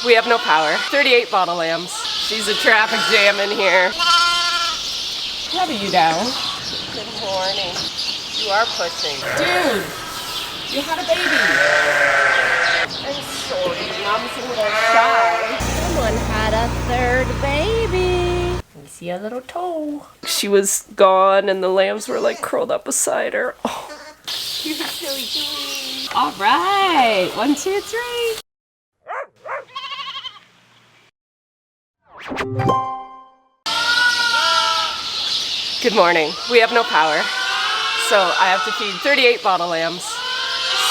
We have no power. 38 bottle lambs. She's a traffic jam in here. Have you down? Good morning. You are pushing. Dude, you had a baby. I'm sorry, Mom's a little shy. Someone had a third baby. We see a little toe. She was gone and the lambs were like curled up beside her. Oh. You're so cute. All right, 1, 2, 3. Good morning. We have no power, so I have to feed 38 bottle lambs.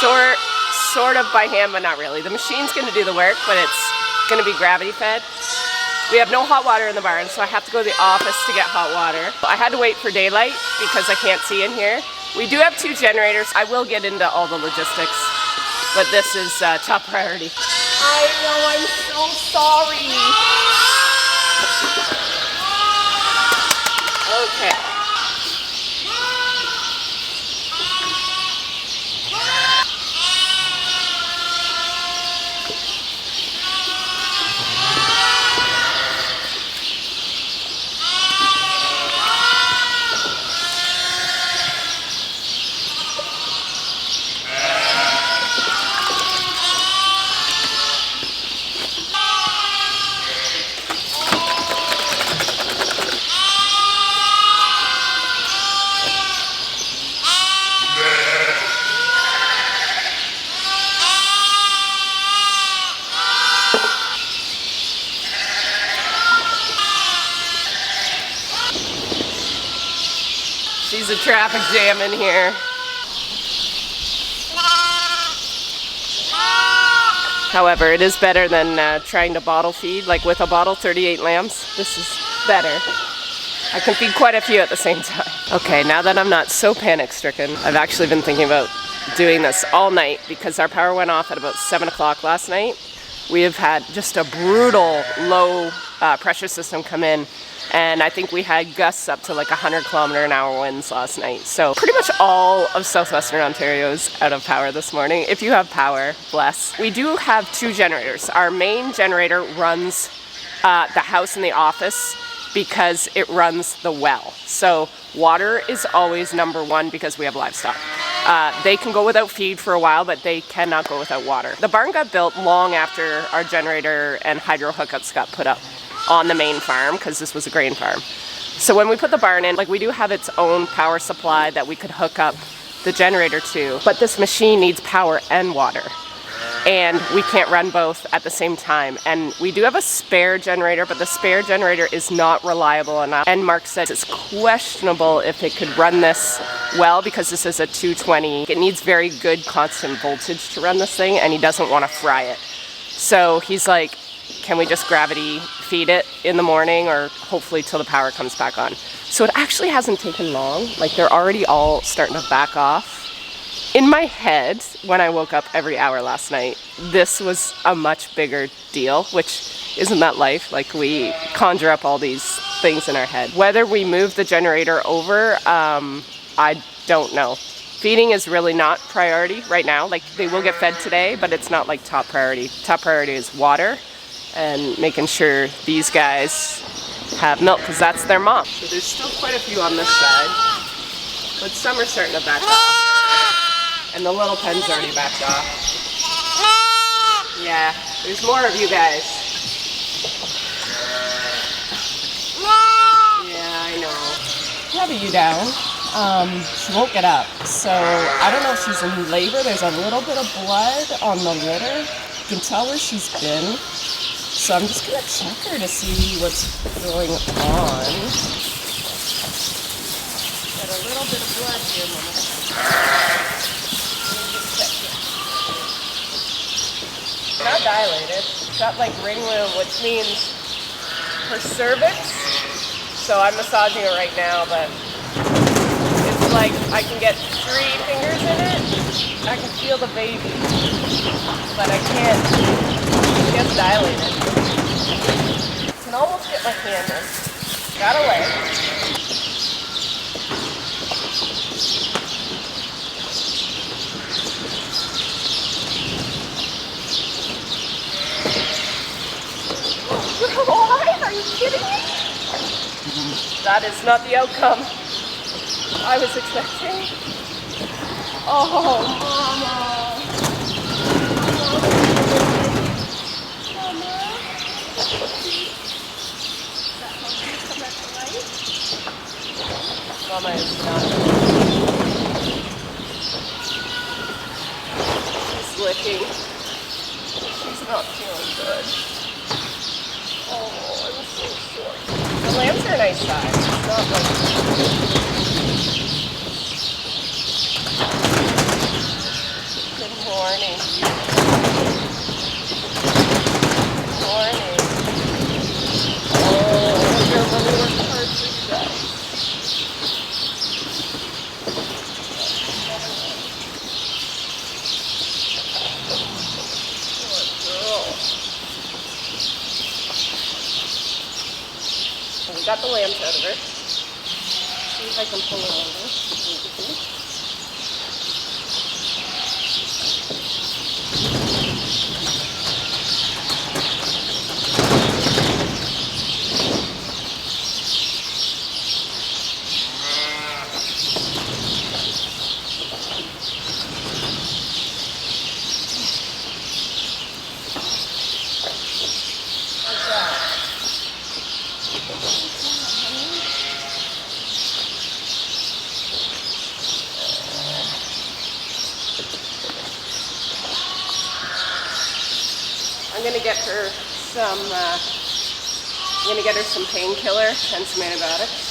Sort of by hand, but not really. The machine's going to do the work, but it's going to be gravity fed. We have no hot water in the barn, so I have to go to the office to get hot water. I had to wait for daylight because I can't see in here. We do have 2 generators. I will get into all the logistics, but this is top priority. I know, I'm so sorry. Okay. She's a traffic jam in here. However, it is better than trying to bottle feed, like with a bottle, 38 lambs. This is better. I can feed quite a few at the same time. Okay, now that I'm not so panic-stricken, I've actually been thinking about doing this all night because our power went off at about 7 o'clock last night. We have had just a brutal low pressure system come in, and I think we had gusts up to like 100-kilometer-an-hour winds last night. So pretty much all of southwestern Ontario is out of power this morning. If you have power, bless. We do have 2 generators. Our main generator runs the house and the office because it runs the well. So water is always number 1 because we have livestock. They can go without feed for a while, but they cannot go without water. The barn got built long after our generator and hydro hookups got put up on the main farm because this was a grain farm. So when we put the barn in, like, we do have its own power supply that we could hook up the generator to, but this machine needs power and water. And we can't run both at the same time. And we do have a spare generator, but the spare generator is not reliable enough. And Mark said it's questionable if it could run this well because this is a 220. It needs very good constant voltage to run this thing, and he doesn't want to fry it. So he's like, can we just gravity feed it in the morning or hopefully till the power comes back on? So it actually hasn't taken long. Like, they're already all starting to back off. In my head, when I woke up every hour last night, this was a much bigger deal, which isn't that life? Like, we conjure up all these things in our head. Whether we move the generator over, I don't know. Feeding is really not priority right now. Like, they will get fed today, but it's not like top priority. Top priority is water and making sure these guys have milk because that's their mom. So there's still quite a few on this side, but some are starting to back off. And the little pen's already backed off. Yeah, there's more of you guys. Yeah, I know. Have you down? She won't get up. So I don't know if she's in labor. There's a little bit of blood on the litter. You can tell where she's been. So I'm just gonna check her to see what's going on. Got a little bit of blood here, Mama. Not dilated. Got like ring wound, which means her cervix. So I'm massaging her right now, but it's like I can get 3 fingers in it. I can feel the baby, but I can't. She gets dilated. I can almost get my hand in. Got away. you kidding me? That is not the outcome I was expecting. Oh, Mama. Mama is not. She's licking. She's not feeling good. Oh, I'm so sorry. The lambs are a nice size. It's not like. Good morning. Good morning. Oh, your mommy worked hard for you guys. We got the lambs out of her. See if I can pull her over. I'm gonna get her some painkiller and some antibiotics.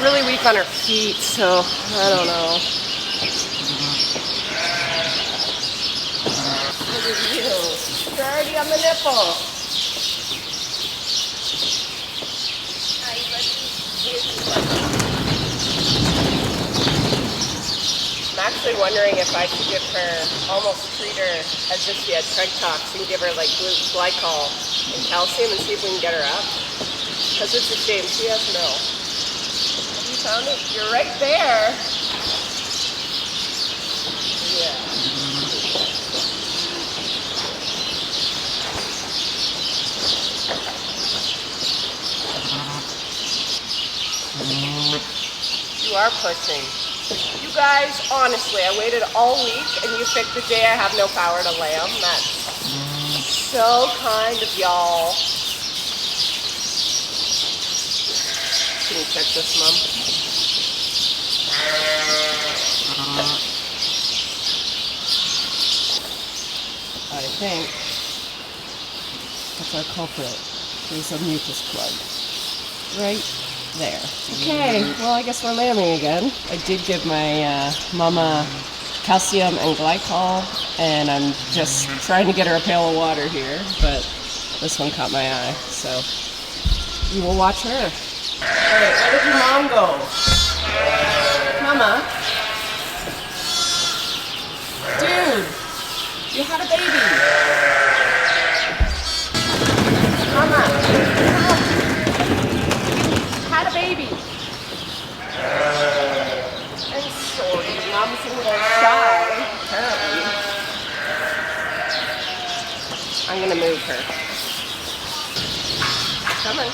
Really weak on her feet, so I don't know. Look at you. You're already on the nipple. Hi, buddy. I'm actually wondering if I should give her, almost treat her as if she had treg tox and give her like glycol and calcium and see if we can get her up. Because it's a shame, she has no. Found it. You're right there. Yeah. You are pushing. You guys, honestly, I waited all week and you picked the day I have no power to lamb. That's so kind of y'all. Can you check this, Mom? I think that's our culprit. There's a mucus plug right there. Okay, well I guess we're lambing again. I did give my mama calcium and glycol, and I'm just trying to get her a pail of water here, but this one caught my eye, so we will watch her. Alright, where did your mom go? Mama? Dude! You had a baby! Mama! Come! You had a baby! I'm sorry, Mom's a little shy, apparently. I'm gonna move her. Come on.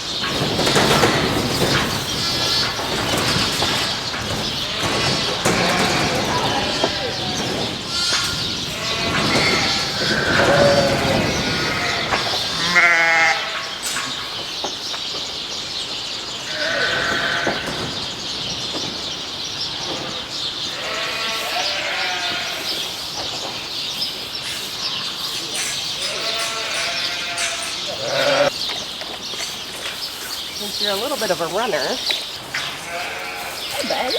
Since you're a little bit of a runner. Hey, buddy.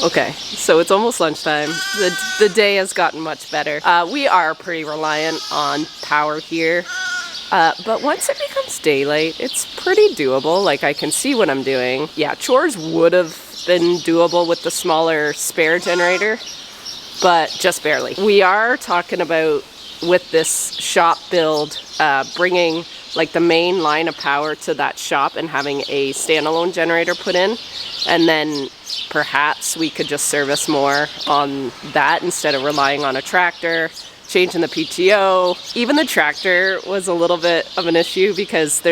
Okay, so it's almost lunchtime. The day has gotten much better. We are pretty reliant on power here, but once it becomes daylight, it's pretty doable. Like, I can see what I'm doing. Yeah, chores would have been doable with the smaller spare generator, but just barely. We are talking about, with this shop build, bringing like the main line of power to that shop and having a standalone generator put in, and then perhaps we could just service more on that instead of relying on a tractor, changing the PTO. Even the tractor was a little bit of an issue because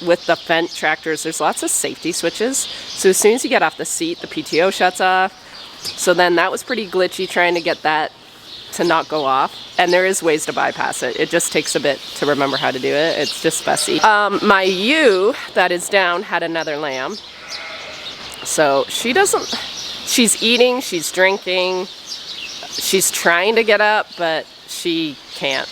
with the Fendt tractors, there's lots of safety switches. So as soon as you get off the seat, the PTO shuts off. So then that was pretty glitchy trying to get that to not go off, and there is ways to bypass it. It just takes a bit to remember how to do it. It's just fussy. My ewe that is down had another lamb, so she's eating, she's drinking, she's trying to get up, but she can't.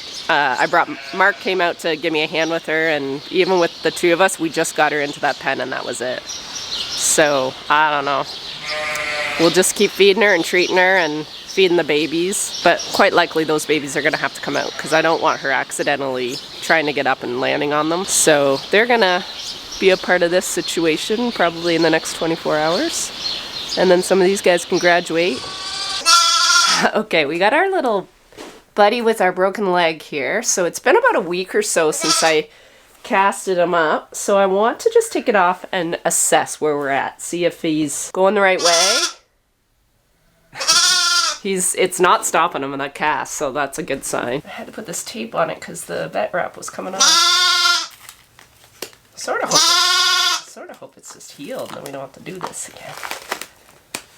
Mark came out to give me a hand with her, and even with the two of us, we just got her into that pen and that was it. So I don't know. We'll just keep feeding her and treating her and feeding the babies, but quite likely those babies are gonna have to come out because I don't want her accidentally trying to get up and landing on them. So they're gonna be a part of this situation probably in the next 24 hours. And then some of these guys can graduate. Okay, we got our little buddy with our broken leg here. So it's been about a week or so since I casted him up. So I want to just take it off and assess where we're at. See if he's going the right way. It's not stopping him in that cast, so that's a good sign. I had to put this tape on it because the vet wrap was coming off. Sort of hope it's just healed and then we don't have to do this again.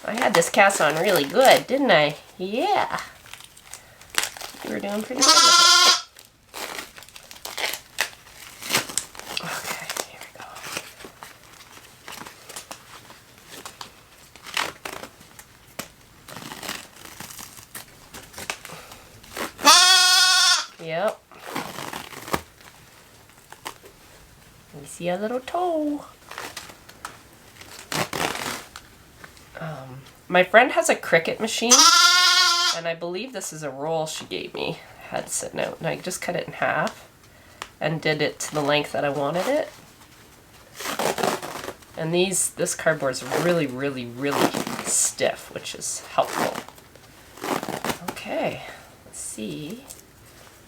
I had this cast on really good, didn't I? Yeah. You were doing pretty good with it. Okay, here we go. Yep. We see a little toe. My friend has a Cricut machine, and I believe this is a roll she gave me. I had sitting out, and I just cut it in half and did it to the length that I wanted it. And this cardboard's really, really, really stiff, which is helpful. Okay, let's see.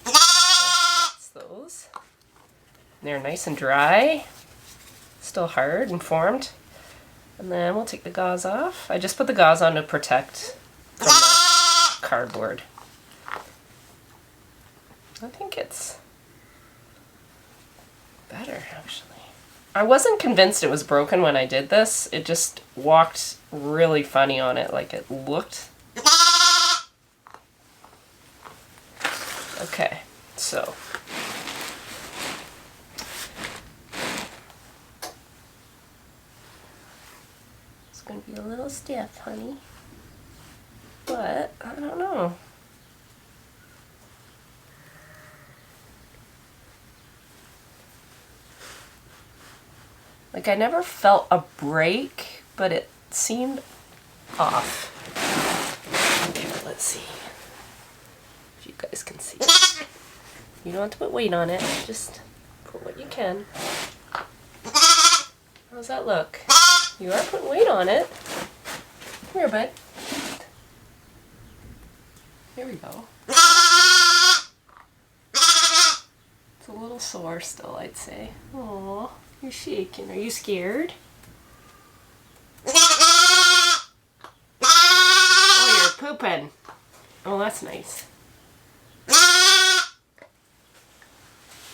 That's those. They're nice and dry, still hard and formed. And then we'll take the gauze off. I just put the gauze on to protect from the cardboard. I think it's better, actually. I wasn't convinced it was broken when I did this. It just walked really funny on it, like it looked. Okay, so. It's gonna be a little stiff, honey. But, I don't know. Like, I never felt a break, but it seemed off. Okay, let's see. If you guys can see. You don't have to put weight on it, just put what you can. How's that look? You are putting weight on it. Come here, bud. Here we go. It's a little sore still, I'd say. Aww, you're shaking. Are you scared? Oh, you're pooping. Oh, that's nice.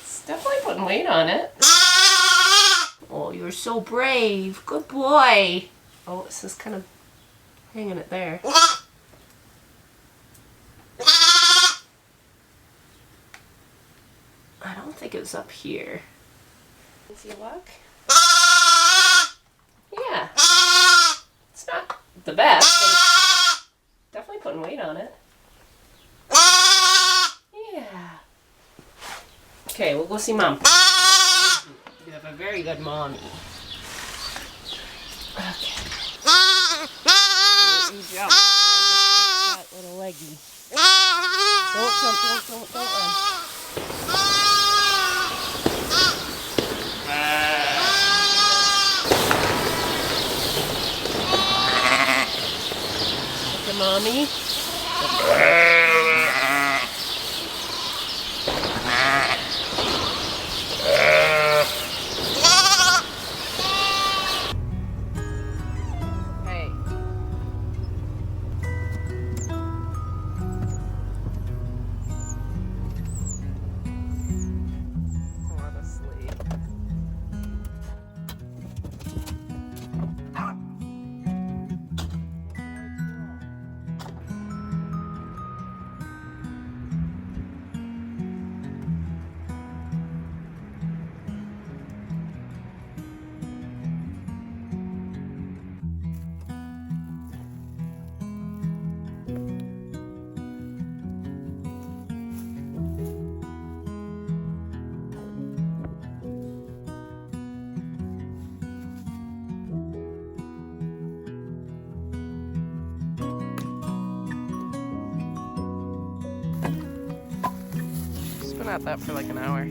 It's definitely putting weight on it. Oh, you're so brave. Good boy. Oh, it's just kind of hanging it there. I don't think it was up here. Does he look? Yeah. It's not the best, but it's definitely putting weight on it. Yeah. Okay, we'll go see Mom. You have a very good mommy. Okay. You jump. That little leggy. Don't jump, don't run. Look at Mommy. Been at that for like an hour.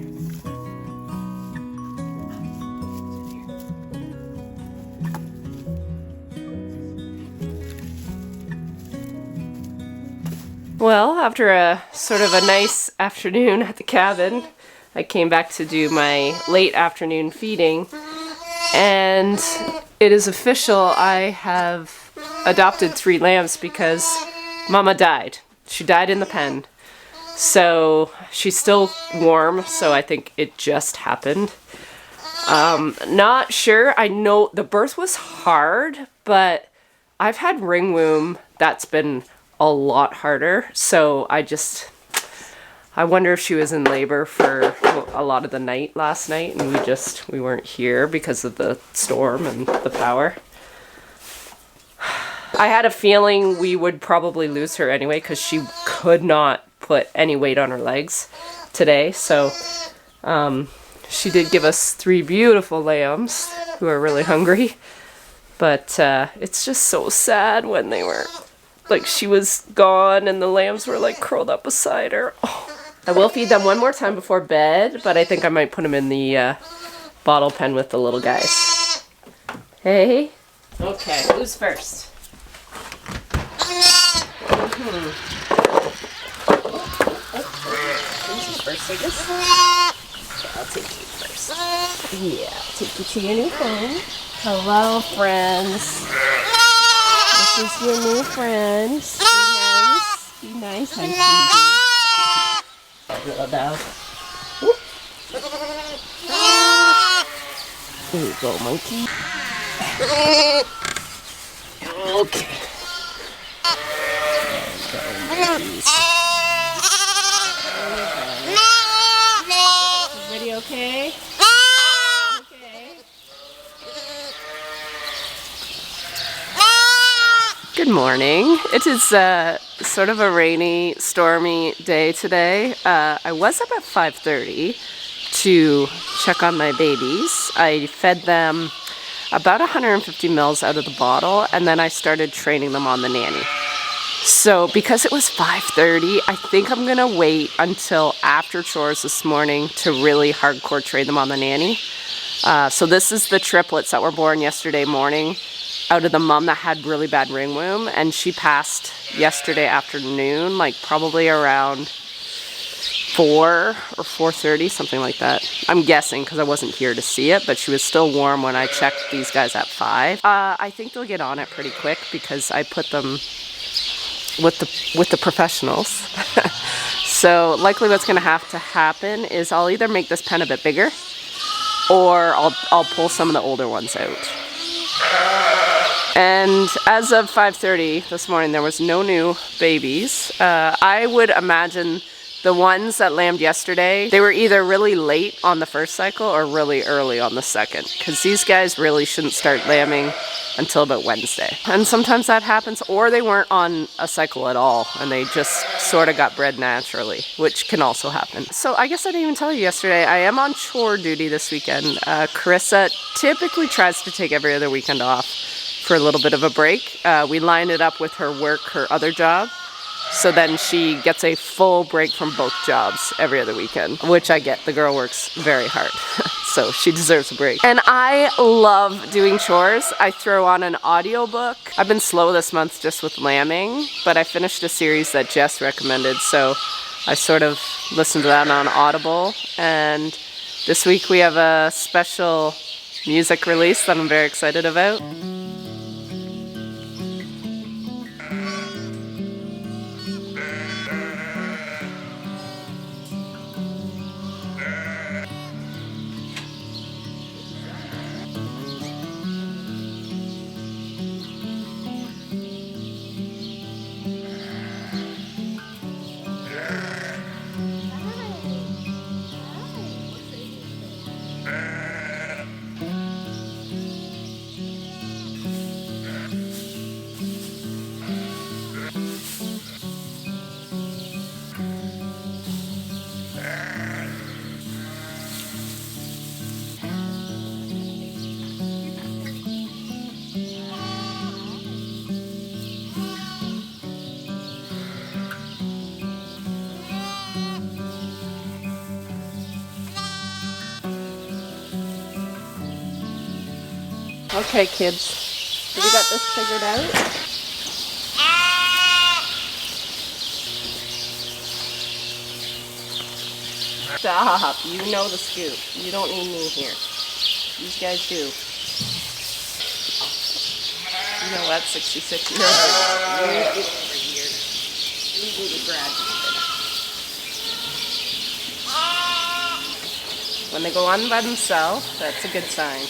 Well, after a sort of a nice afternoon at the cabin, I came back to do my late afternoon feeding, and it is official. I have adopted 3 lambs because Mama died. She died in the pen. So she's still warm, so I think it just happened. Not sure. I know the birth was hard, but I've had ring womb that's been a lot harder. So I wonder if she was in labor for a lot of the night last night, and we weren't here because of the storm and the power. I had a feeling we would probably lose her anyway because she could not put any weight on her legs today. So she did give us 3 beautiful lambs who are really hungry. But it's just so sad when they were, like, she was gone and the lambs were like curled up beside her. Oh. I will feed them one more time before bed, but I think I might put them in the bottle pen with the little guys. Hey? Okay, who's first? Who's first, I guess? Okay, I'll take you first. Yeah, I'll take you to your new home. Hello, friends. This is your new friends. Be nice. Be nice, hi, little dog. There you go, monkey. Okay. Everybody okay? Okay. Good morning. It is sort of a rainy, stormy day today. I was up at 5:30 to check on my babies. I fed them about 150 mils out of the bottle, and then I started training them on the nanny. So because it was 5:30, I think I'm gonna wait until after chores this morning to really hardcore train them on the nanny. So this is the triplets that were born yesterday morning out of the mom that had really bad ringworm, and she passed yesterday afternoon, like probably around 4 or 4:30, something like that. I'm guessing because I wasn't here to see it, but she was still warm when I checked these guys at 5. I think they'll get on it pretty quick because I put them with the professionals. So likely what's going to have to happen is I'll either make this pen a bit bigger or I'll pull some of the older ones out. And as of 5:30 this morning, there was no new babies. I would imagine the ones that lambed yesterday, they were either really late on the first cycle or really early on the second, because these guys really shouldn't start lambing until about Wednesday. And sometimes that happens, or they weren't on a cycle at all and they just sort of got bred naturally, which can also happen. So I guess I didn't even tell you yesterday, I am on chore duty this weekend. Carissa typically tries to take every other weekend off for a little bit of a break. We line it up with her work, her other job. So then she gets a full break from both jobs every other weekend, which I get. The girl works very hard, so she deserves a break. And I love doing chores. I throw on an audiobook. I've been slow this month just with lambing, but I finished a series that Jess recommended, so I sort of listened to that on Audible. And this week we have a special music release that I'm very excited about. Okay, kids, have you got this figured out? Stop, you know the scoop. You don't need me here. These guys do. You know what, 66 years old. You get over here. You do the graduate. When they go on by themselves, that's a good sign.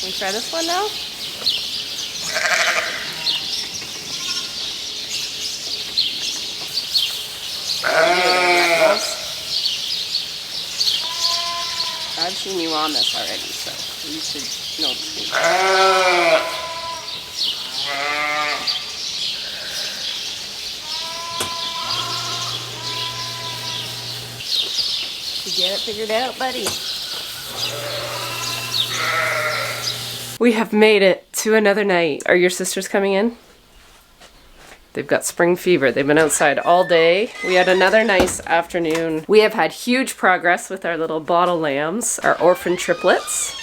Can we try this one now? I've seen you on this already, so you should know the scoop. You get it figured out, buddy? We have made it to another night. Are your sisters coming in? They've got spring fever. They've been outside all day. We had another nice afternoon. We have had huge progress with our little bottle lambs, our orphan triplets.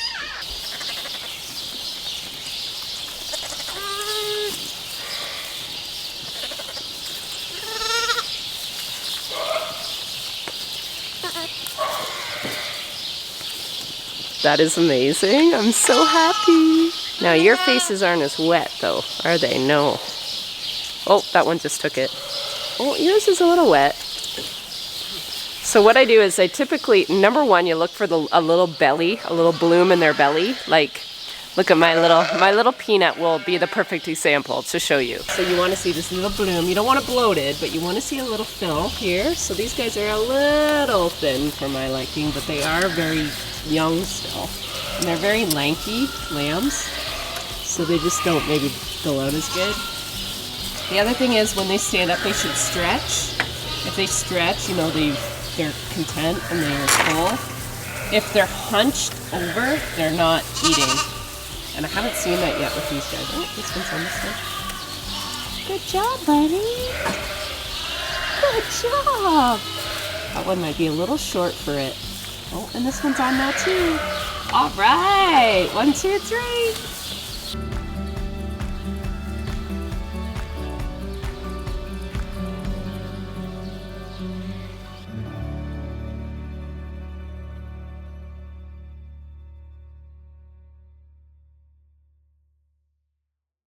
That is amazing. I'm so happy. Now your faces aren't as wet though, are they? No. Oh, that one just took it. Oh, yours is a little wet. So what I do is I typically, number one, you look for a little belly, a little bloom in their belly. Like, look at my little peanut will be the perfect example to show you. So you want to see this little bloom. You don't want it bloated, but you want to see a little fill here. So these guys are a little thin for my liking, but they are very young still. And they're very lanky lambs, so they just don't maybe fill out as good. The other thing is when they stand up, they should stretch. If they stretch, you know, they're content and they're full. If they're hunched over, they're not eating. And I haven't seen that yet with these guys. Oh, this one's on this one. Good job, buddy. Good job. That one might be a little short for it. Oh, and this one's on now too. All right, 1, 2, 3.